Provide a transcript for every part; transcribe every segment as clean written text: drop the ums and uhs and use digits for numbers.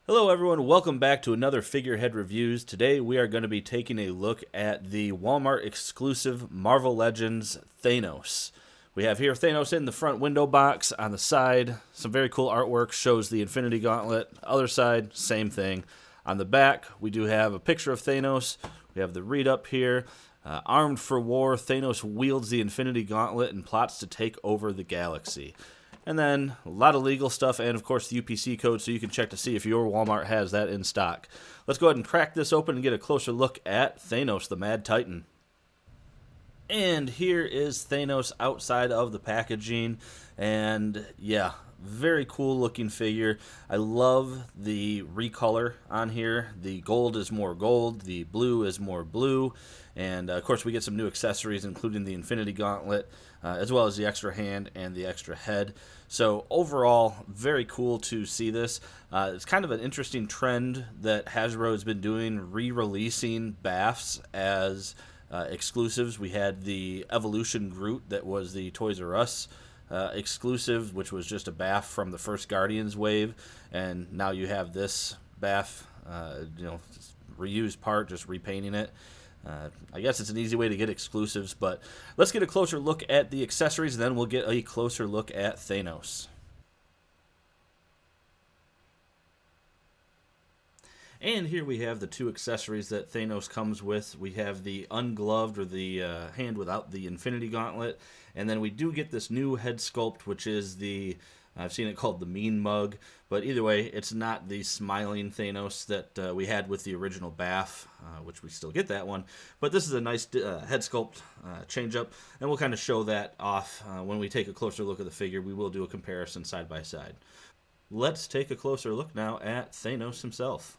Hello everyone, welcome back to another Figurehead Reviews. Today we are going to be taking a look at the Walmart exclusive Marvel Legends Thanos. We have here Thanos in the front window box. On the side, some very cool artwork, shows the Infinity Gauntlet. Other side, same thing. On the back, we do have a picture of Thanos. We have the read up here. Armed for war, Thanos wields the Infinity Gauntlet and plots to take over the galaxy. And then a lot of legal stuff and, of course, the UPC code so you can check to see if your Walmart has that in stock. Let's go ahead and crack this open and get a closer look at Thanos, the Mad Titan. And here is Thanos outside of the packaging. And, yeah, very cool looking figure. I love the recolor on here. The gold is more gold. The blue is more blue. And, of course, we get some new accessories, including the Infinity Gauntlet, as well as the extra hand and the extra head. So overall, very cool to see this. It's kind of an interesting trend that Hasbro has been doing, re-releasing BAFs as exclusives. We had the Evolution Groot that was the Toys R Us exclusive, which was just a BAF from the first Guardians wave, and now you have this BAF, reused part, just repainting it. I guess it's an easy way to get exclusives, but let's get a closer look at the accessories, and then we'll get a closer look at Thanos. And here we have the two accessories that Thanos comes with. We have the ungloved, or the hand without the Infinity Gauntlet, and then we do get this new head sculpt, which is the, I've seen it called the Mean Mug, but either way, it's not the smiling Thanos that we had with the original BAF, which we still get that one. But this is a nice head sculpt change-up, and we'll kind of show that off when we take a closer look at the figure. We will do a comparison side by side. Let's take a closer look now at Thanos himself.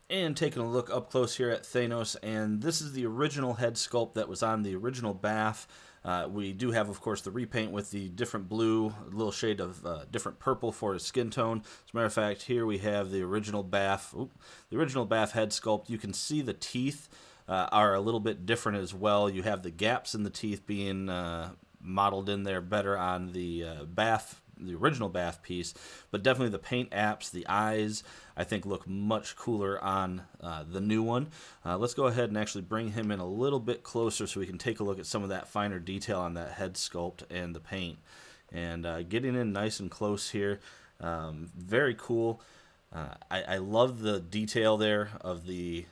And taking a look up close here at Thanos, and this is the original head sculpt that was on the original BAF. We do have, of course, the repaint with the different blue, a little shade of different purple for his skin tone. As a matter of fact, here we have the original BAF, the original BAF head sculpt. You can see the teeth are a little bit different as well. You have the gaps in the teeth being modeled in there better on the BAF, the original BAF piece, but definitely the paint apps, the eyes, I think look much cooler on the new one. Let's go ahead and actually bring him in a little bit closer so we can take a look at some of that finer detail on that head sculpt and the paint. And getting in nice and close here, very cool. I love the detail there of the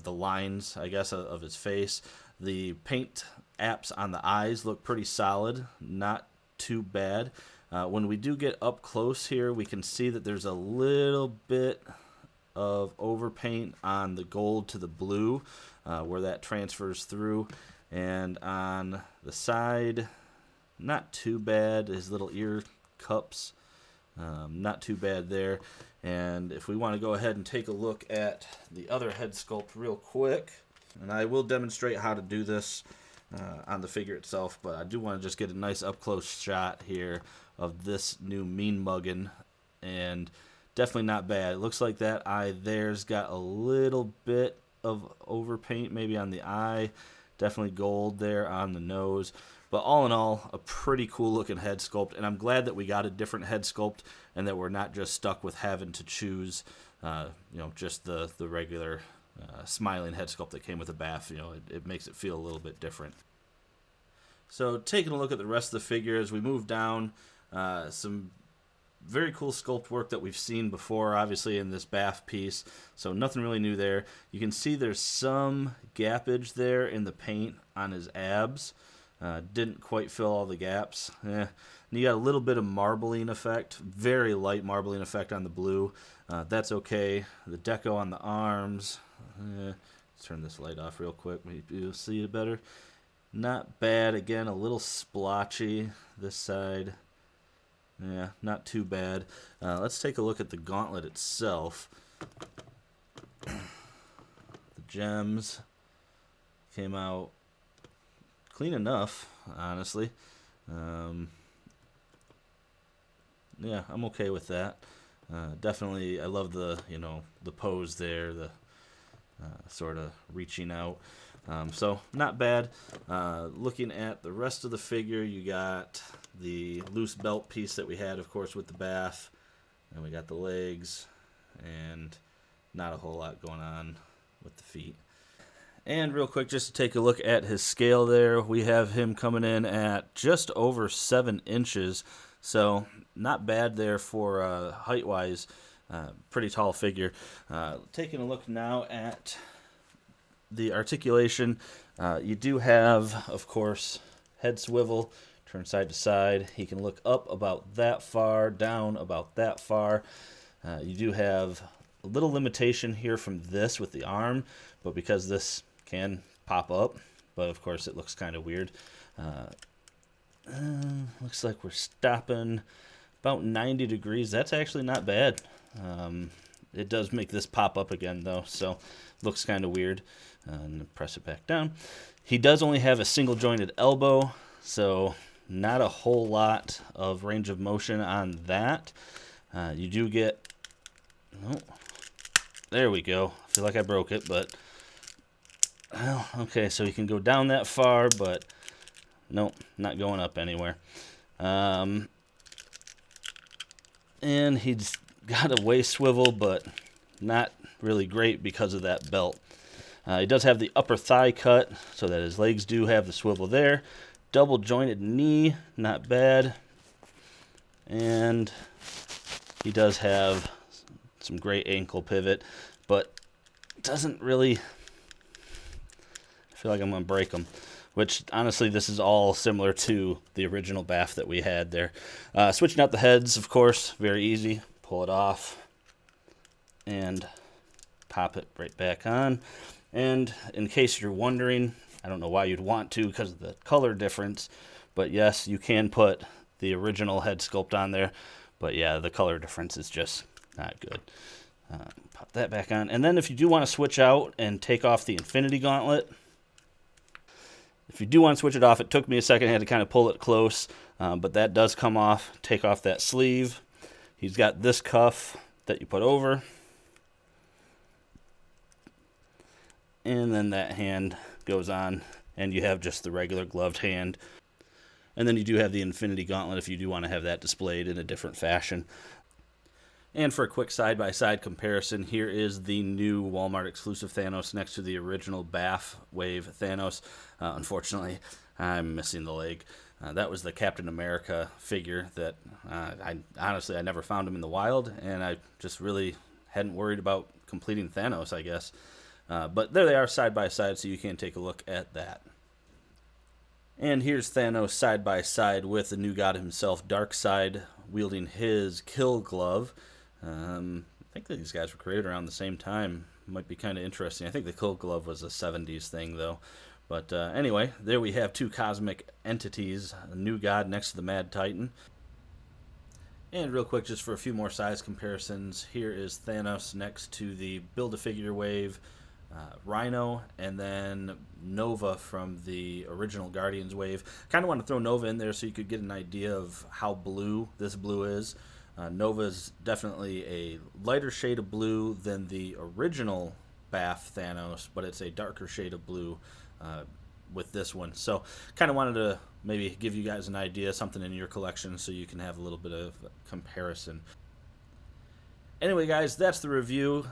the lines, I guess, of his face. The paint apps on the eyes look pretty solid, not too bad. When we do get up close here, we can see that there's a little bit of overpaint on the gold to the blue, where that transfers through. And on the side, not too bad. His little ear cups, not too bad there. And if we want to go ahead and take a look at the other head sculpt real quick, and I will demonstrate how to do this on the figure itself, but I do want to just get a nice up-close shot here of this new Mean Muggin', and definitely not bad. It looks like that eye there's got a little bit of overpaint maybe on the eye, definitely gold there on the nose, but all in all, a pretty cool looking head sculpt, and I'm glad that we got a different head sculpt and that we're not just stuck with having to choose just the regular smiling head sculpt that came with the BAF. It makes it feel a little bit different. So taking a look at the rest of the figure as we move down, some very cool sculpt work that we've seen before, obviously, in this BAF piece, so nothing really new there. You can see there's some gappage there in the paint on his abs. Didn't quite fill all the gaps. And you got a little bit of marbling effect, very light marbling effect on the blue. That's okay. The deco on the arms, let's turn this light off real quick, maybe you'll see it better. Not bad. Again, a little splotchy this side. Yeah, not too bad. Let's take a look at the gauntlet itself. The gems came out clean enough, honestly. Yeah, I'm okay with that. Definitely, I love the the pose there, the sort of reaching out. So not bad. Looking at the rest of the figure, you got the loose belt piece that we had, of course, with the BAF, and we got the legs, and not a whole lot going on with the feet. And real quick, just to take a look at his scale there, we have him coming in at just over 7 inches. So not bad there for height-wise. Pretty tall figure. Taking a look now at the articulation, you do have, of course, head swivel, turn side to side. He can look up about that far, down about that far. You do have a little limitation here from this with the arm, but because this can pop up, but of course it looks kind of weird. Looks like we're stopping about 90 degrees. That's actually not bad. It does make this pop up again though, so looks kind of weird. And press it back down. He does only have a single jointed elbow, so not a whole lot of range of motion on that. You do get, oh, there we go. I feel like I broke it, but well, okay, so you can go down that far, but nope, not going up anywhere. And he's got a waist swivel, but not really great because of that belt. He does have the upper thigh cut, so that his legs do have the swivel there. Double jointed knee, not bad. And he does have some great ankle pivot, but doesn't really, I feel like I'm going to break them. Which, honestly, this is all similar to the original BAF that we had there. Switching out the heads, of course, very easy. Pull it off and pop it right back on. And in case you're wondering, I don't know why you'd want to because of the color difference, but yes, you can put the original head sculpt on there. But yeah, the color difference is just not good. Pop that back on. And then if you do want to switch out and take off the Infinity Gauntlet, if you do want to switch it off, it took me a second. I had to kind of pull it close, but that does come off. Take off that sleeve. He's got this cuff that you put over. And then that hand goes on, and you have just the regular gloved hand. And then you do have the Infinity Gauntlet if you do want to have that displayed in a different fashion. And for a quick side-by-side comparison, here is the new Walmart Exclusive Thanos next to the original BAF Wave Thanos. Unfortunately, I'm missing the leg. That was the Captain America figure that I never found him in the wild, and I just really hadn't worried about completing Thanos, I guess. But there they are side by side, so you can take a look at that. And here's Thanos side by side with the new god himself, Darkseid, wielding his kill glove. I think that these guys were created around the same time. Might be kind of interesting. I think the kill glove was a 70s thing, though. But anyway, there we have two cosmic entities, a new god next to the Mad Titan. And real quick, just for a few more size comparisons, here is Thanos next to the Build-A-Figure Wave, Rhino, and then Nova from the original Guardians wave. Kind of want to throw Nova in there so you could get an idea of how blue this blue is. Nova is definitely a lighter shade of blue than the original BAF Thanos, but it's a darker shade of blue with this one. So kind of wanted to maybe give you guys an idea, something in your collection, so you can have a little bit of comparison. Anyway, guys, that's the review.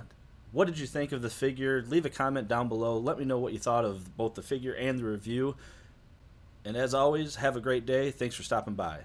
What did you think of the figure? Leave a comment down below. Let me know what you thought of both the figure and the review. And as always, have a great day. Thanks for stopping by.